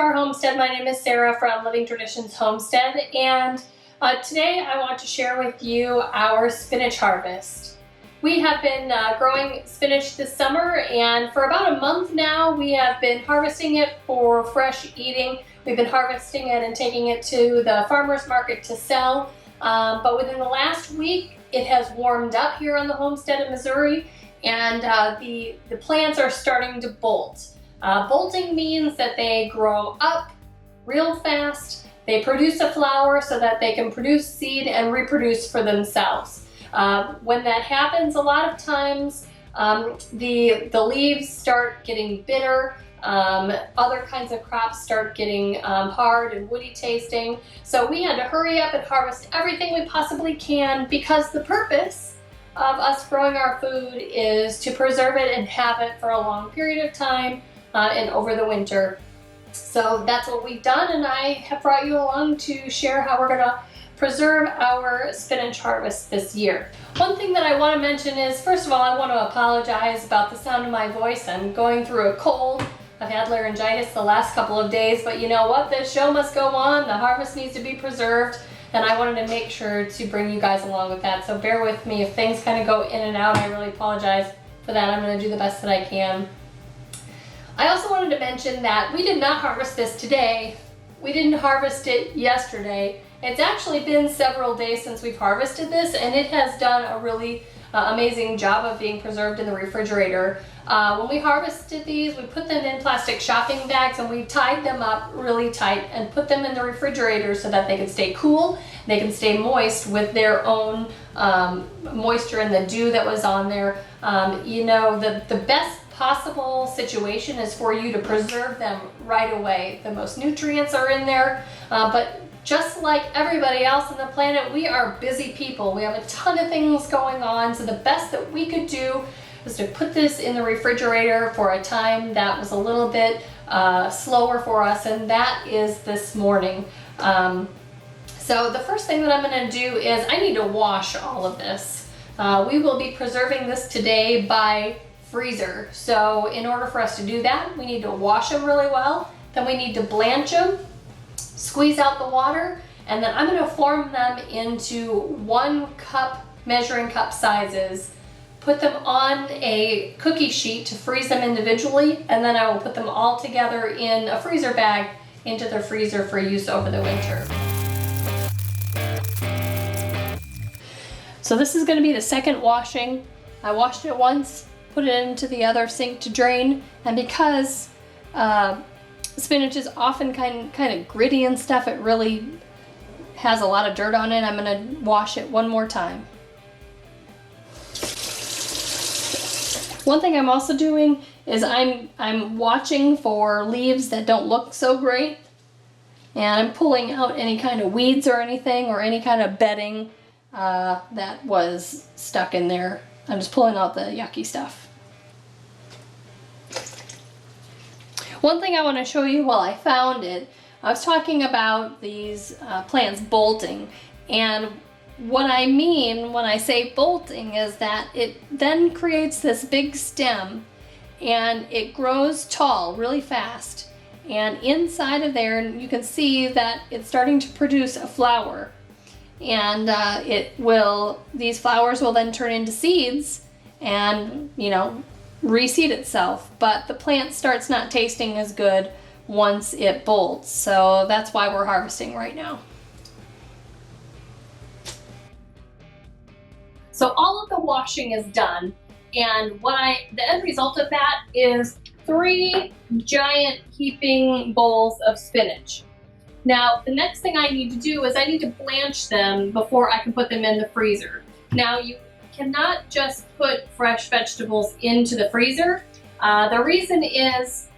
our homestead. My name is Sarah from Living Traditions Homestead, and today I want to share with you our spinach harvest. We have been growing spinach this summer, and for about a month now we have been harvesting it for fresh eating. We've been harvesting it and taking it to the farmer's market to sell, but within the last week it has warmed up here on the homestead in Missouri, and the plants are starting to bolt. Bolting means that they grow up real fast, they produce a flower so that they can produce seed and reproduce for themselves. When that happens, a lot of times the leaves start getting bitter, other kinds of crops start getting hard and woody tasting. So we had to hurry up and harvest everything we possibly can, because the purpose of us growing our food is to preserve it and have it for a long period of time and over the winter. So that's what we've done, and I have brought you along to share how we're gonna preserve our spinach harvest this year. One thing that I want to mention is, first of all, I want to apologize about the sound of my voice. I'm going through a cold. I've had laryngitis the last couple of days, but you know what? The show must go on. The harvest needs to be preserved, and I wanted to make sure to bring you guys along with that. So bear with me if things kind of go in and out. I really apologize for that. I'm going to do the best that I can. I also wanted to mention that we did not harvest this today. We didn't harvest it yesterday. It's actually been several days since we've harvested this, and it has done a really amazing job of being preserved in the refrigerator. When we harvested these, we put them in plastic shopping bags and we tied them up really tight and put them in the refrigerator so that they can stay cool, they can stay moist with their own moisture and the dew that was on there. You know, the best possible situation is for you to preserve them right away. The most nutrients are in there, but just like everybody else on the planet, we are busy people. We have a ton of things going on, so the best that we could do is to put this in the refrigerator for a time that was a little bit slower for us, and that is this morning. So the first thing that I'm going to do is I need to wash all of this. We will be preserving this today by freezer. So in order for us to do that, we need to wash them really well. Then we need to blanch them, squeeze out the water, and then I'm going to form them into 1 cup measuring cup sizes, put them on a cookie sheet to freeze them individually, and then I will put them all together in a freezer bag into the freezer for use over the winter. So this is going to be the second washing. I washed it once, put it into the other sink to drain, and because spinach is often kind of gritty and stuff, it really has a lot of dirt on it. I'm going to wash it one more time. One thing I'm also doing is I'm watching for leaves that don't look so great, and I'm pulling out any kind of weeds or anything, or any kind of bedding that was stuck in there. I'm just pulling out the yucky stuff. One thing I want to show you while I found it, I was talking about these plants bolting, and what I mean when I say bolting is that it then creates this big stem and it grows tall really fast, and inside of there you can see that it's starting to produce a flower, and these flowers will then turn into seeds and, you know, reseed itself, but the plant starts not tasting as good once it bolts. So that's why we're harvesting right now. So all of the washing is done, and the end result of that is 3 giant heaping bowls of spinach. Now the next thing I need to do is I need to blanch them before I can put them in the freezer. Now you cannot just put fresh vegetables into the freezer. The reason is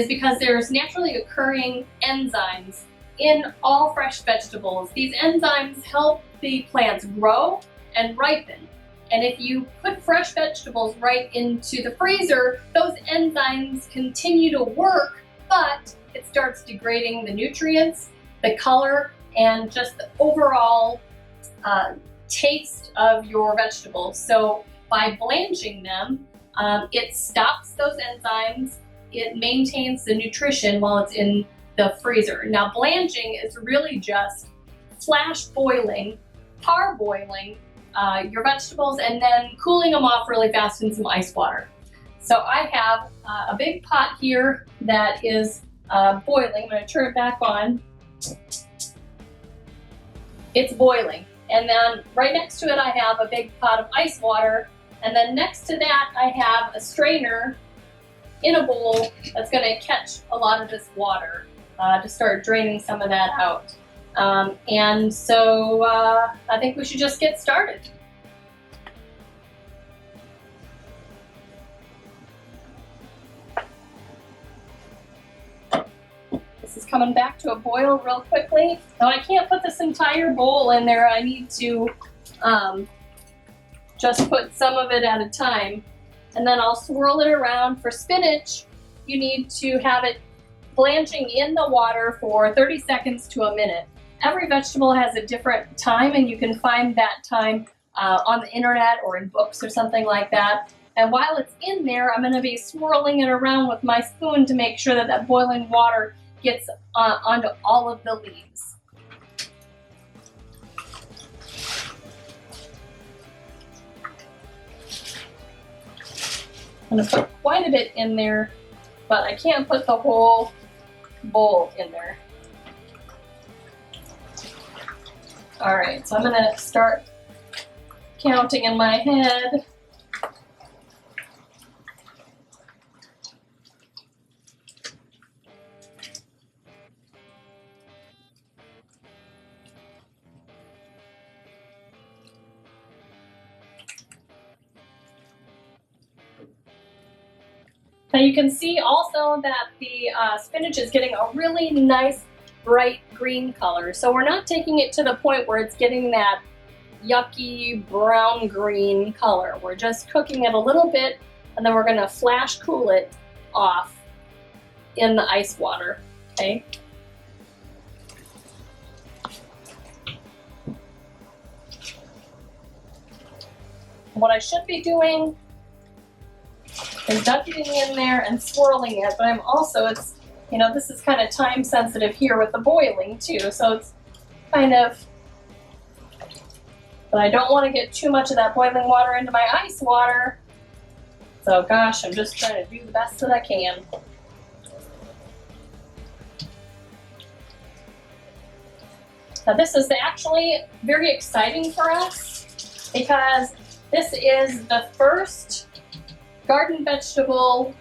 because there's naturally occurring enzymes in all fresh vegetables. These enzymes help the plants grow and ripen. And if you put fresh vegetables right into the freezer, those enzymes continue to work, but it starts degrading the nutrients, the color, and just the overall taste of your vegetables. So by blanching them, it stops those enzymes, it maintains the nutrition while it's in the freezer. Now blanching is really just flash boiling, parboiling your vegetables and then cooling them off really fast in some ice water. So I have a big pot here that is boiling. I'm going to turn it back on. It's boiling. And then right next to it I have a big pot of ice water. And then next to that I have a strainer in a bowl that's going to catch a lot of this water to start draining some of that out. And so I think we should just get started. This is coming back to a boil real quickly. Now I can't put this entire bowl in there. I need to just put some of it at a time. And then I'll swirl it around. For spinach, you need to have it blanching in the water for 30 seconds to a minute. Every vegetable has a different time, and you can find that time on the internet or in books or something like that. And while it's in there, I'm going to be swirling it around with my spoon to make sure that that boiling water gets onto all of the leaves. I'm going to put quite a bit in there, but I can't put the whole bowl in there. All right, so I'm going to start counting in my head. Now you can see also that the spinach is getting a really nice bright green color. So we're not taking it to the point where it's getting that yucky brown green color. We're just cooking it a little bit and then we're going to flash cool it off in the ice water. Okay. What I should be doing is dunking it in there and swirling it, but I'm also, it's, you know, this is kind of time sensitive here with the boiling too, so it's kind of, but I don't want to get too much of that boiling water into my ice water. So gosh, I'm just trying to do the best that I can. Now this is actually very exciting for us because this is the first garden vegetable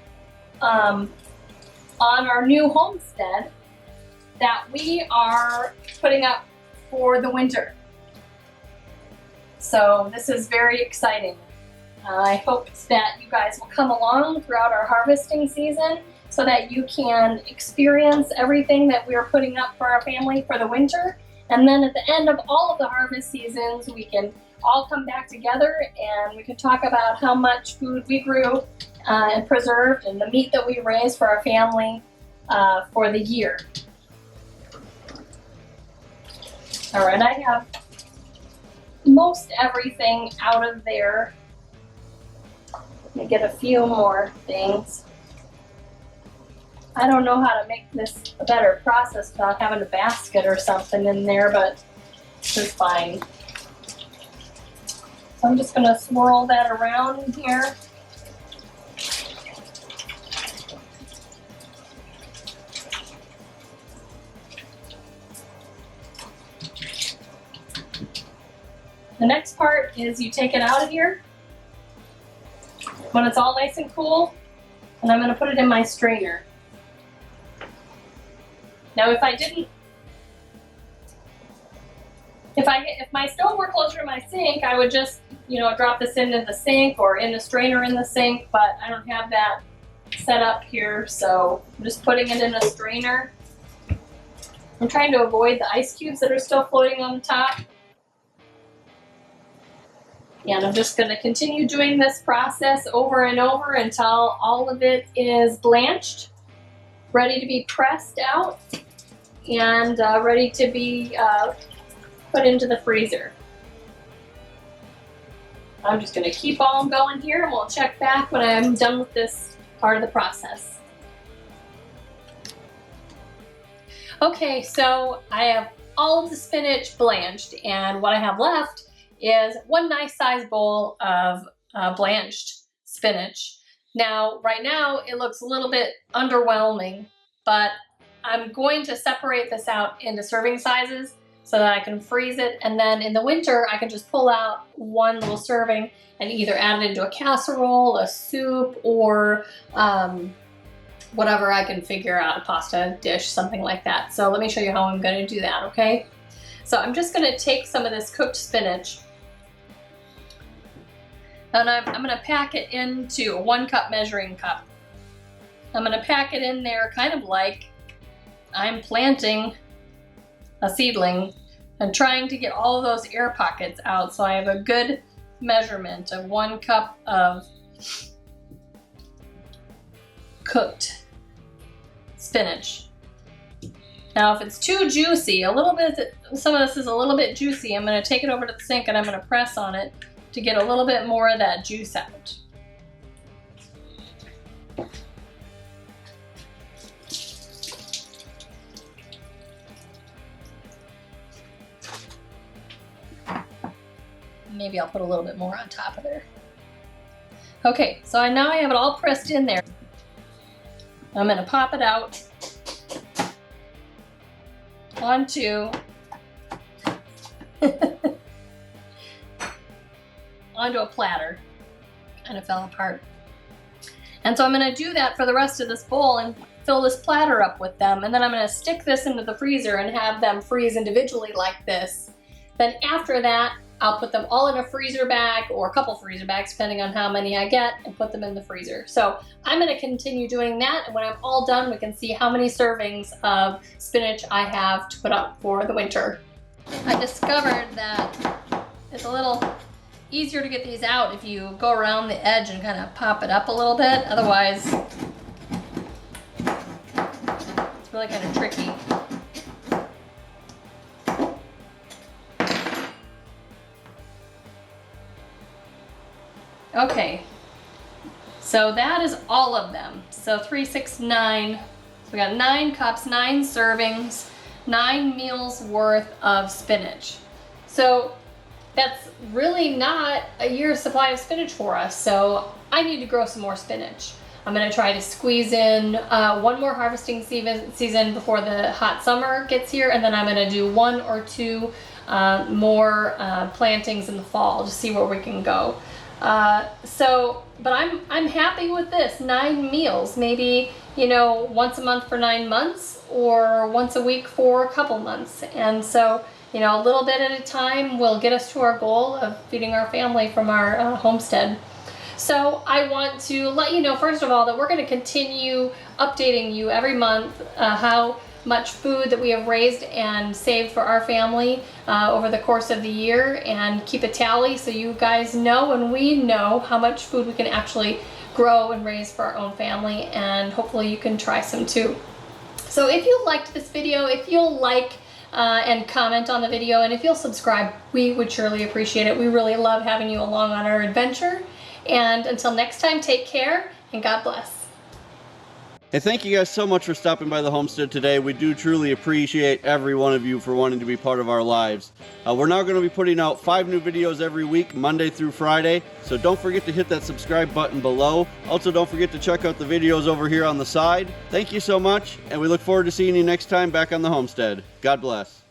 on our new homestead that we are putting up for the winter. So this is very exciting. I hope that you guys will come along throughout our harvesting season so that you can experience everything that we are putting up for our family for the winter. And then at the end of all of the harvest seasons, we can all come back together and we can talk about how much food we grew and preserved and the meat that we raised for our family for the year. All right, I have most everything out of there. Let me get a few more things. I don't know how to make this a better process without having a basket or something in there, but this is fine. So I'm just going to swirl that around here. The next part is you take it out of here when it's all nice and cool, and I'm going to put it in my strainer. Now if my stove were closer to my sink, I would just, you know, drop this into the sink or in the strainer in the sink, but I don't have that set up here, so I'm just putting it in a strainer. I'm trying to avoid the ice cubes that are still floating on the top. And I'm just going to continue doing this process over and over until all of it is blanched, ready to be pressed out, and ready to be put into the freezer. I'm just going to keep on going here and we'll check back when I'm done with this part of the process. Okay, so I have all of the spinach blanched, and what I have left is one nice size bowl of blanched spinach. Now, right now, it looks a little bit underwhelming, but I'm going to separate this out into serving sizes so that I can freeze it, and then in the winter, I can just pull out one little serving and either add it into a casserole, a soup, or whatever I can figure out, a pasta dish, something like that. So let me show you how I'm gonna do that, okay? So I'm just gonna take some of this cooked spinach, and I'm gonna pack it into a 1 cup measuring cup. I'm gonna pack it in there kind of like I'm planting a seedling and trying to get all of those air pockets out, so I have a good measurement of 1 cup of cooked spinach. Now if it's too juicy, some of this is a little bit juicy, I'm going to take it over to the sink and I'm going to press on it to get a little bit more of that juice out. Maybe I'll put a little bit more on top of there. Okay, so now I have it all pressed in there. I'm going to pop it out onto a platter. Kind of fell apart. And so I'm going to do that for the rest of this bowl and fill this platter up with them. And then I'm going to stick this into the freezer and have them freeze individually like this. Then after that, I'll put them all in a freezer bag or a couple freezer bags, depending on how many I get, and put them in the freezer. So I'm going to continue doing that, and when I'm all done, we can see how many servings of spinach I have to put up for the winter. I discovered that it's a little easier to get these out if you go around the edge and kind of pop it up a little bit. Otherwise, it's really kind of tricky. Okay, so that is all of them. So 3, 6, 9. So we got 9 cups, 9 servings, 9 meals worth of spinach. So that's really not a year's supply of spinach for us. So I need to grow some more spinach. I'm gonna try to squeeze in one more harvesting season before the hot summer gets here, and then I'm gonna do 1 or 2 more plantings in the fall to see where we can go. But I'm happy with this 9 meals, maybe, you know, once a month for 9 months or once a week for a couple months. And so, you know, a little bit at a time will get us to our goal of feeding our family from our homestead. So I want to let you know, first of all, that we're going to continue updating you every month how much food that we have raised and saved for our family over the course of the year, and keep a tally so you guys know and we know how much food we can actually grow and raise for our own family, and hopefully you can try some too. So if you liked this video, if you'll like and comment on the video, and if you'll subscribe, we would surely appreciate it. We really love having you along on our adventure. And until next time, take care and God bless. Hey, thank you guys so much for stopping by the homestead today. We do truly appreciate every one of you for wanting to be part of our lives. We're now going to be putting out 5 new videos every week, Monday through Friday. So don't forget to hit that subscribe button below. Also, don't forget to check out the videos over here on the side. Thank you so much, and we look forward to seeing you next time back on the homestead. God bless.